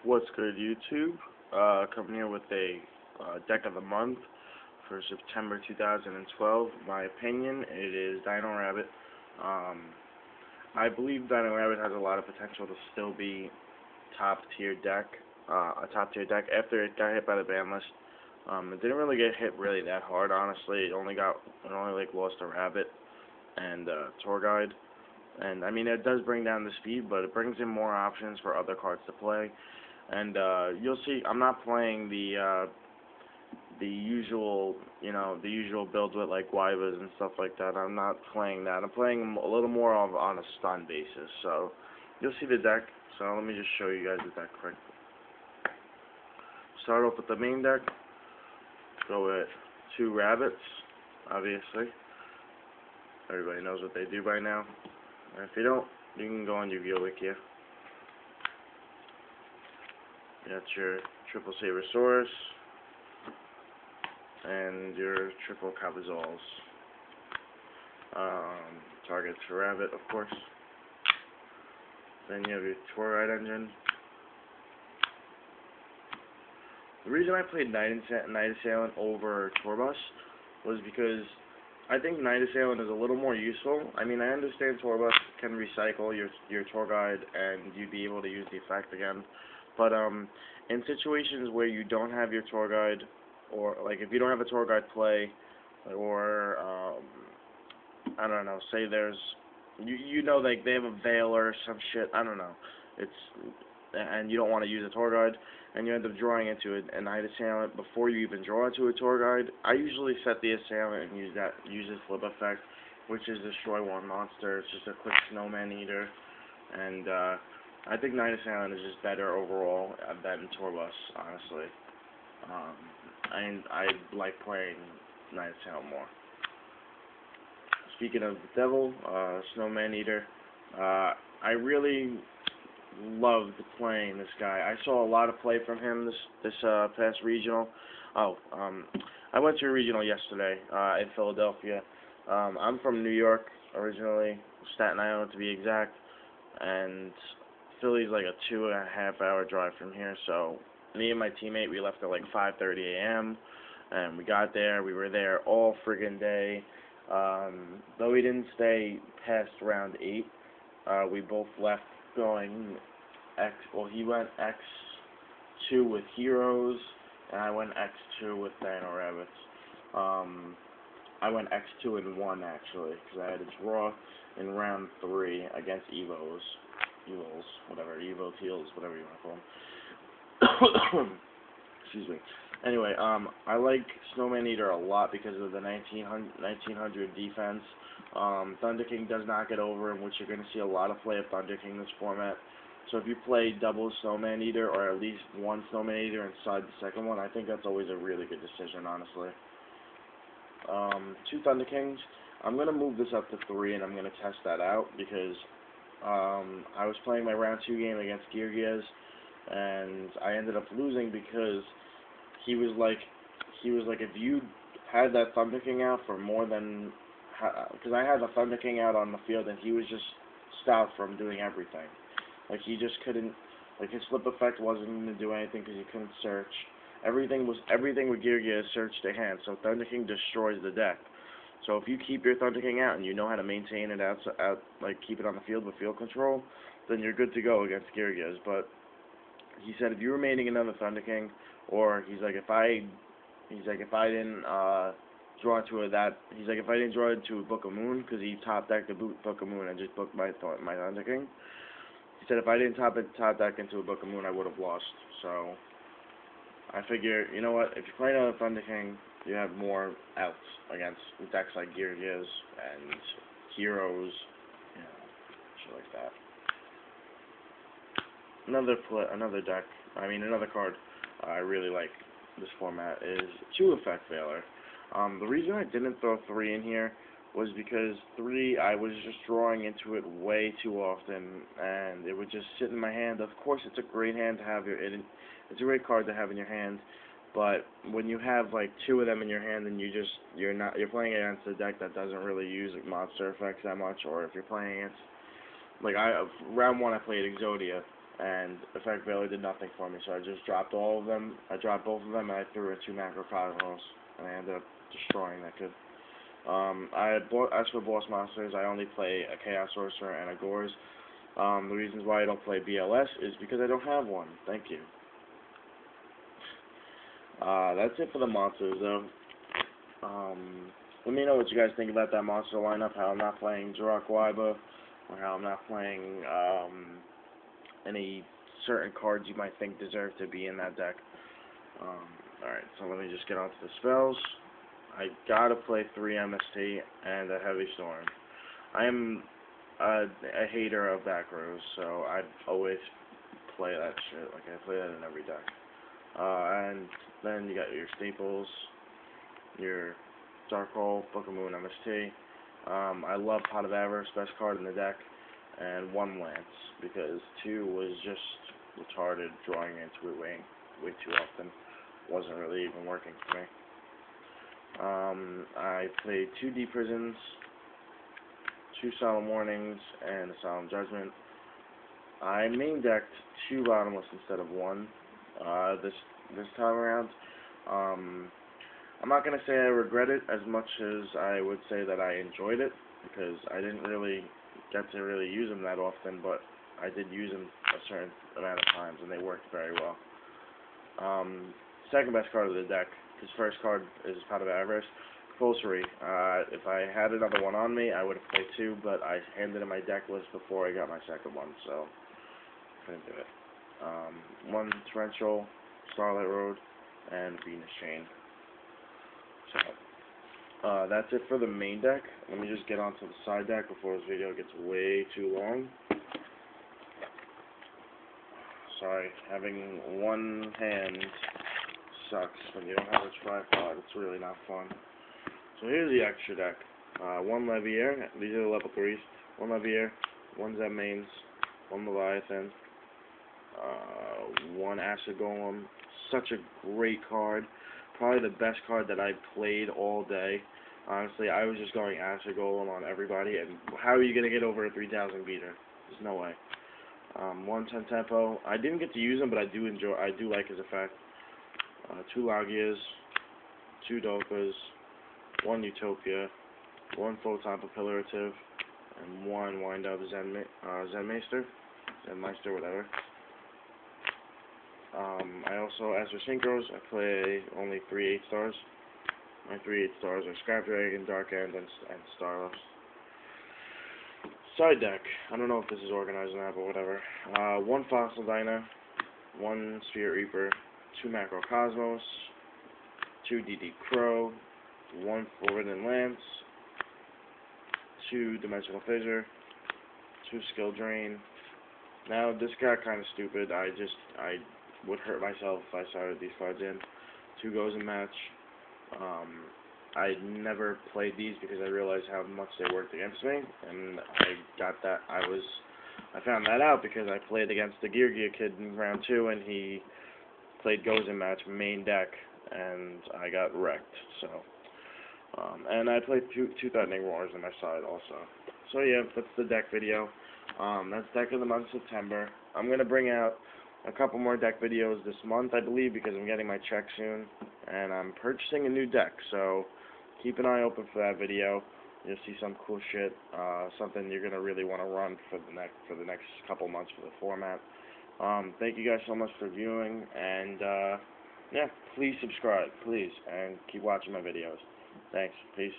What's good, YouTube? Coming here with a deck of the month for September 2012. My opinion, it is Dino Rabbit. I believe Dino Rabbit has a lot of potential to still be a top tier deck after it got hit by the ban list. It didn't really get hit really that hard, honestly. It only lost a rabbit and tour guide. And I mean, it does bring down the speed, but it brings in more options for other cards to play. And you'll see, I'm not playing the usual, the usual builds with like Wyvers and stuff like that. I'm not playing that. I'm playing a little more on a stun basis. So you'll see the deck. So let me just show you guys the deck quick. Start off with the main deck. Go with 2 rabbits, obviously. Everybody knows what they do by now. And if you don't, you can go on YuGi-Oh! Wiki. You got your triple Sabersaurus and your triple Cabazals. Targets for rabbit, of course. Then you have your tour guide engine. The reason I played Night Assailant over Tour Bus was because I think Night Assailant is a little more useful. I mean, I understand Tour Bus can recycle your tour guide and you'd be able to use the effect again. But in situations where you don't have your tour guide, or like if you don't have a tour guide play, or I don't know, say there's like they have a veil or some shit, I don't know. And you don't want to use a tour guide, and you end up drawing into a Night Assailant before you even draw into a tour guide. I usually set the Assailant and use this flip effect, which is destroy one monster. It's just a quick snowman eater, and I think Night Assailant is just better overall than Tour Bus, honestly. I like playing Night Assailant more. Speaking of the Devil, Snowman Eater, I really loved playing this guy. I saw a lot of play from him this past regional. I went to a regional yesterday in Philadelphia. I'm from New York originally, Staten Island to be exact, and Philly's like a 2.5-hour drive from here. So me and my teammate, we left at like 5:30 a.m. and we got there. We were there all friggin' day. Though we didn't stay past round 8, we both left going he went X2 with Heroes, and I went X2 with Dino Rabbits. I went X2 and 1 actually, because I had to draw in round 3 against Evos, whatever, Evo Teals, whatever you want to call them. Excuse me. Anyway, I like Snowman Eater a lot because of the 1900 defense. Thunder King does not get over him, which you're going to see a lot of play of Thunder King in this format. So if you play double Snowman Eater, or at least one Snowman Eater inside the second one, I think that's always a really good decision, honestly. 2 Thunder Kings. I'm going to move this up to 3, and I'm going to test that out, because I was playing my round 2 game against Geargias, and I ended up losing because he was like, if you had that Thunder King out for more than, because I had the Thunder King out on the field, and he was just stopped from doing everything. Like, he just couldn't, like, his flip effect wasn't going to do anything because he couldn't search. Everything with Geargia is search to hand, so Thunder King destroys the deck. So if you keep your Thunder King out and you know how to maintain it out, like, keep it on the field with field control, then you're good to go against Geargias. But he said if you were remaining another Thunder King, or if I didn't draw into if I didn't draw into a Book of Moon, because he top decked the Book of Moon and just booked my Thunder King. He said if I didn't top deck into a Book of Moon, I would have lost. So I figure, you know what, if you play another Thunder King, you have more outs against decks like Geargias and Heroes, shit like that. Another card I really like this format is 2 Effect Veiler. The reason I didn't throw 3 in here was because 3, I was just drawing into it way too often, and it would just sit in my hand. Of course, it's a great hand to have it's a great card to have in your hand, but when you have like 2 of them in your hand and you're playing against a deck that doesn't really use monster effects that much, or if you're playing against, like round 1 I played Exodia, and Effect Veiler did nothing for me, so I just dropped all of them. I dropped both of them, and I threw in 2 Macrocosmos, and I ended up destroying that kid. As for boss monsters, I only play a Chaos Sorcerer and a Gores. The reasons why I don't play BLS is because I don't have one. Thank you. That's it for the monsters, though. Let me know what you guys think about that monster lineup, how I'm not playing Jirok Waiba, or how I'm not playing any certain cards you might think deserve to be in that deck. Alright, so let me just get onto the spells. I gotta play 3 MST and a Heavy Storm. I am a hater of back rows, so I always play that shit. Like, I play that in every deck. And then you got your staples, your Dark Hole, Book of Moon, MST. I love Pot of Avarice, best card in the deck, and 1 Lance, because 2 was just retarded, drawing into it way too often. Wasn't really even working for me. I played 2 Deep Prisons, 2 Solemn Warnings, and a Solemn Judgment. I main decked 2 Bottomless instead of 1 this time around. I'm not going to say I regret it as much as I would say that I enjoyed it, because I didn't really get to really use them that often, but I did use them a certain amount of times, and they worked very well. Second best card of the deck, his first card is Pot of Avarice. Compulsory. If I had another one on me, I would have played 2, but I handed in my deck list before I got my second one, so couldn't do it. 1 Torrential, Starlight Road, and Venus Chain. So, that's it for the main deck. Let me just get onto the side deck before this video gets way too long. Sorry, having one hand sucks when you don't have a tripod. It's really not fun. So here's the extra deck. 1 Levier, these are the level 3s. 1 Levier, 1 Zeb Mains, 1 Leviathan, 1 Acid Golem. Such a great card. Probably the best card that I played all day. Honestly, I was just going Acid Golem on everybody, and how are you going to get over a 3,000 beater? There's no way. 1 Tempo. I didn't get to use them, but I do like his effect. 2 Lagias, 2 Dopas, 1 Utopia, 1 Photon Papillative, and 1 Wind Up Zenmeister, whatever. I also, as for synchros, I play only 3 8-stars. My 3 8-stars are Scrap Dragon, Dark End, and Starless. Side deck. I don't know if this is organized or not, but whatever. 1 Fossil Dino, 1 Spirit Reaper, 2 Macrocosmos, 2 DD Crow, 1 Forbidden Lance, 2 Dimensional Fissure, 2 Skill Drain. Now, this got kind of stupid. I would hurt myself if I started these cards in. 2 Goes in Match. I never played these because I realized how much they worked against me, and I found that out because I played against the Gear kid in round 2, and he played Goes in Match main deck, and I got wrecked. So, and I played 2 Threatening Roars on my side also. So yeah, that's the deck video. That's deck of the month of September. I'm gonna bring out a couple more deck videos this month, I believe, because I'm getting my check soon, and I'm purchasing a new deck, so keep an eye open for that video. You'll see some cool shit, something you're gonna really want to run for the next couple months for the format. Thank you guys so much for viewing, and yeah, please subscribe, please, and keep watching my videos. Thanks, peace.